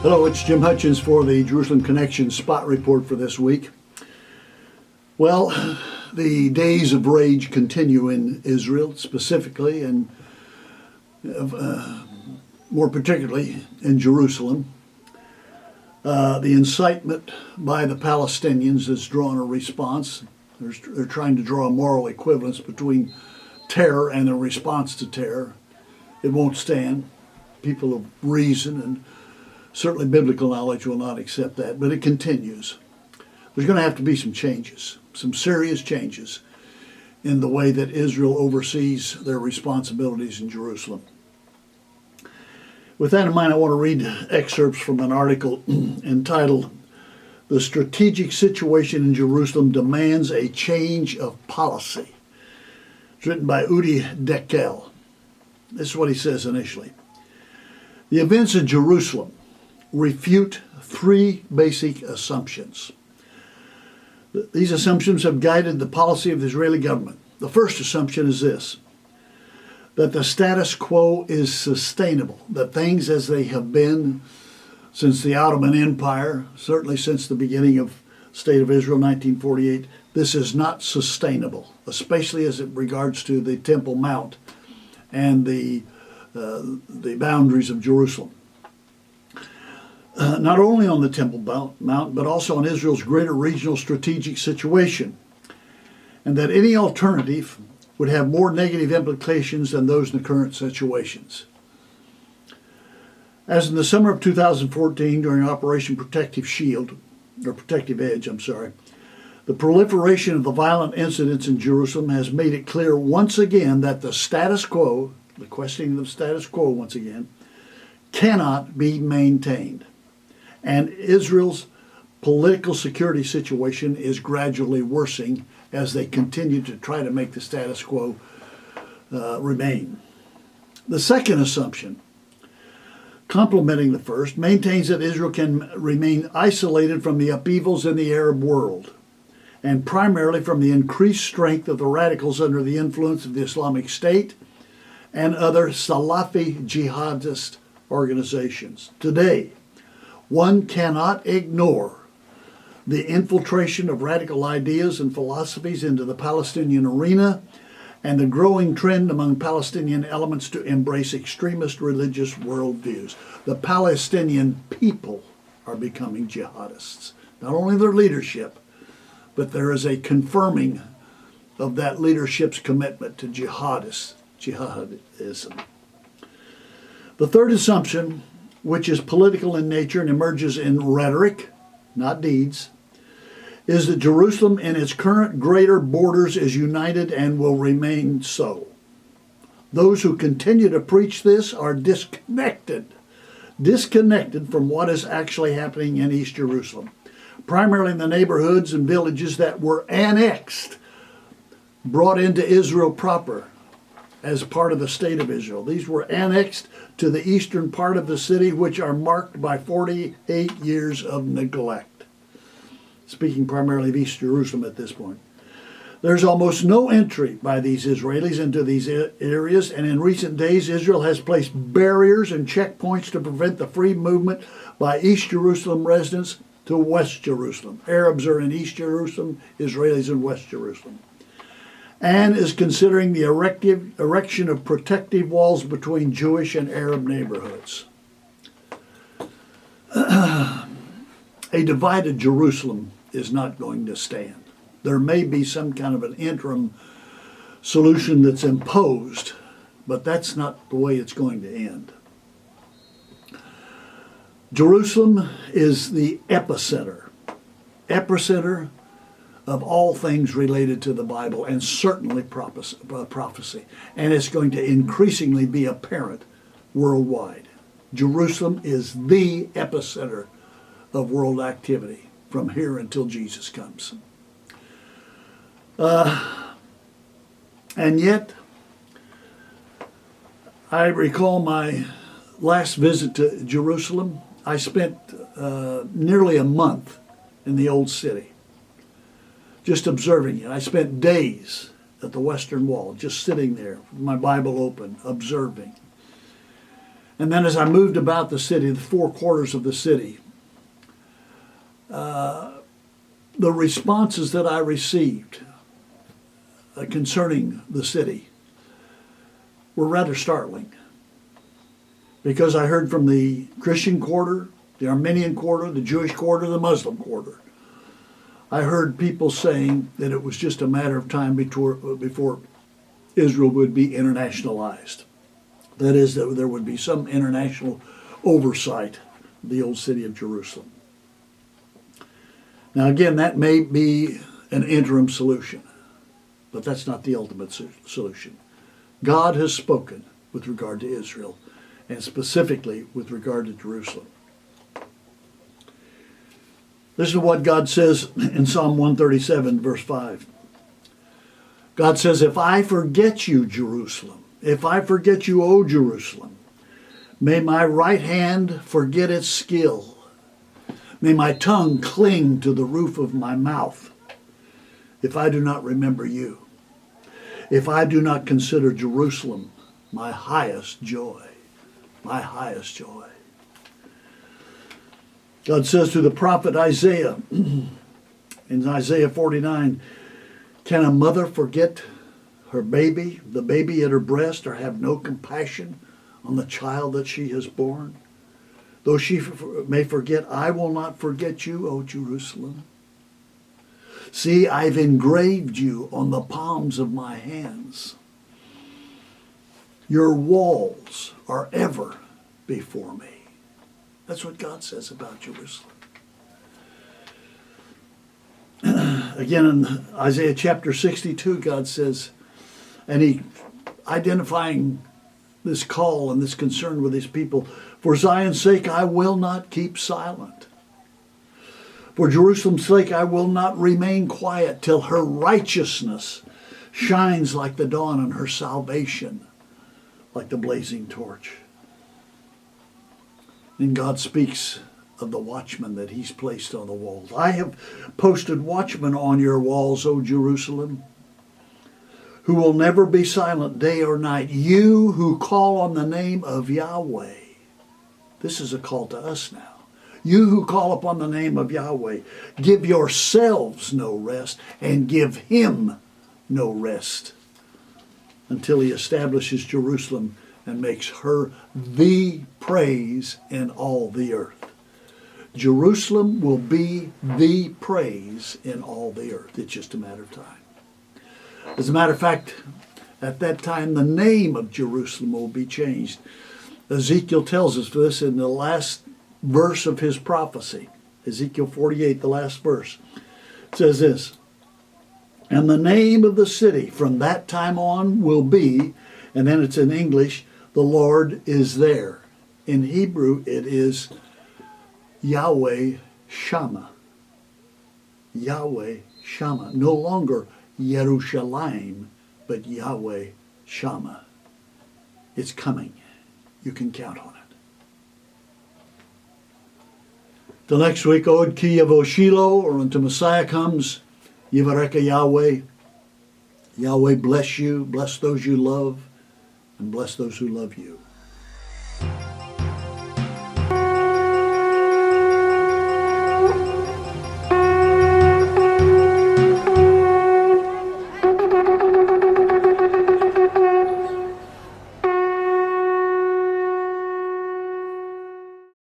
Hello, it's Jim Hutchins for the Jerusalem Connection Spot Report for this week. Well, the days of rage continue in Israel specifically, and more particularly in Jerusalem. The incitement by the Palestinians has drawn a response. They're trying to draw a moral equivalence between terror and a response to terror. It won't stand. People of reason and certainly biblical knowledge will not accept that, but it continues. There's going to have to be some changes, some serious changes in the way that Israel oversees their responsibilities in Jerusalem. With that in mind, I want to read excerpts from an article entitled, "The Strategic Situation in Jerusalem Demands a Change of Policy." It's written by Udi Dekel. This is what he says initially. The events in Jerusalem refute three basic assumptions. These assumptions have guided the policy of the Israeli government. The first assumption is this: that the status quo is sustainable, that things as they have been since the Ottoman Empire, certainly since the beginning of State of Israel, 1948, this is not sustainable, especially as it regards to the Temple Mount and the boundaries of Jerusalem. Not only on the Temple Mount, but also on Israel's greater regional strategic situation, and that any alternative would have more negative implications than those in the current situations. As in the summer of 2014, during Operation Protective Edge, the proliferation of the violent incidents in Jerusalem has made it clear once again that the status quo, the questioning of the status quo once again, cannot be maintained. And Israel's political security situation is gradually worsening as they continue to try to make the status quo remain. The second assumption, complementing the first, maintains that Israel can remain isolated from the upheavals in the Arab world, and primarily from the increased strength of the radicals under the influence of the Islamic State and other Salafi jihadist organizations. Today, one cannot ignore the infiltration of radical ideas and philosophies into the Palestinian arena and the growing trend among Palestinian elements to embrace extremist religious worldviews. The Palestinian people are becoming jihadists. Not only their leadership, but there is a confirming of that leadership's commitment to jihadism. The third assumption, which is political in nature and emerges in rhetoric, not deeds, is that Jerusalem in its current greater borders is united and will remain so. Those who continue to preach this are disconnected from what is actually happening in East Jerusalem, primarily in the neighborhoods and villages that were annexed, brought into Israel proper as part of the State of Israel. These were annexed to the eastern part of the city, which are marked by 48 years of neglect. Speaking primarily of East Jerusalem at this point. There's almost no entry by these Israelis into these areas, and in recent days Israel has placed barriers and checkpoints to prevent the free movement by East Jerusalem residents to West Jerusalem. Arabs are in East Jerusalem, Israelis in West Jerusalem. And is considering the erection of protective walls between Jewish and Arab neighborhoods. A divided Jerusalem is not going to stand. There may be some kind of an interim solution that's imposed, but that's not the way it's going to end. Jerusalem is the epicenter of all things related to the Bible, and certainly prophecy. And it's going to increasingly be apparent worldwide. Jerusalem is the epicenter of world activity from here until Jesus comes. And yet, I recall my last visit to Jerusalem. I spent nearly a month in the old city, just observing it. I spent days at the Western Wall, just sitting there, with my Bible open, observing. And then as I moved about the city, the four quarters of the city, the responses that I received concerning the city were rather startling. Because I heard from the Christian quarter, the Armenian quarter, the Jewish quarter, the Muslim quarter. I heard people saying that it was just a matter of time before Israel would be internationalized. That is, that there would be some international oversight of the old city of Jerusalem. Now again, that may be an interim solution, but that's not the ultimate solution. God has spoken with regard to Israel, and specifically with regard to Jerusalem. Listen to what God says in Psalm 137, verse 5. God says, if I forget you, Jerusalem, if I forget you, O Jerusalem, may my right hand forget its skill. May my tongue cling to the roof of my mouth, if I do not remember you, if I do not consider Jerusalem my highest joy, my highest joy. God says to the prophet Isaiah, in Isaiah 49, can a mother forget her baby, the baby at her breast, or have no compassion on the child that she has borne? Though she may forget, I will not forget you, O Jerusalem. See, I've engraved you on the palms of my hands. Your walls are ever before me. That's what God says about Jerusalem. Again, in Isaiah chapter 62, God says, and he identifying this call and this concern with his people, for Zion's sake I will not keep silent. For Jerusalem's sake I will not remain quiet till her righteousness shines like the dawn and her salvation like the blazing torch. And God speaks of the watchmen that he's placed on the walls. I have posted watchmen on your walls, O Jerusalem, who will never be silent day or night. You who call on the name of Yahweh. This is a call to us now. You who call upon the name of Yahweh, give yourselves no rest and give him no rest until he establishes Jerusalem and makes her the praise in all the earth. Jerusalem will be the praise in all the earth. It's just a matter of time. As a matter of fact, at that time, the name of Jerusalem will be changed. Ezekiel tells us this in the last verse of his prophecy. Ezekiel 48, the last verse. It says this, and the name of the city from that time on will be, and then it's in English, the Lord is there. In Hebrew, it is Yahweh Shammah. Yahweh Shammah. No longer Yerushalayim, but Yahweh Shammah. It's coming. You can count on it. Till next week, Od Ki Yavo Shiloh, or until Messiah comes, Yivareka Yahweh. Yahweh bless you, bless those you love, and bless those who love you.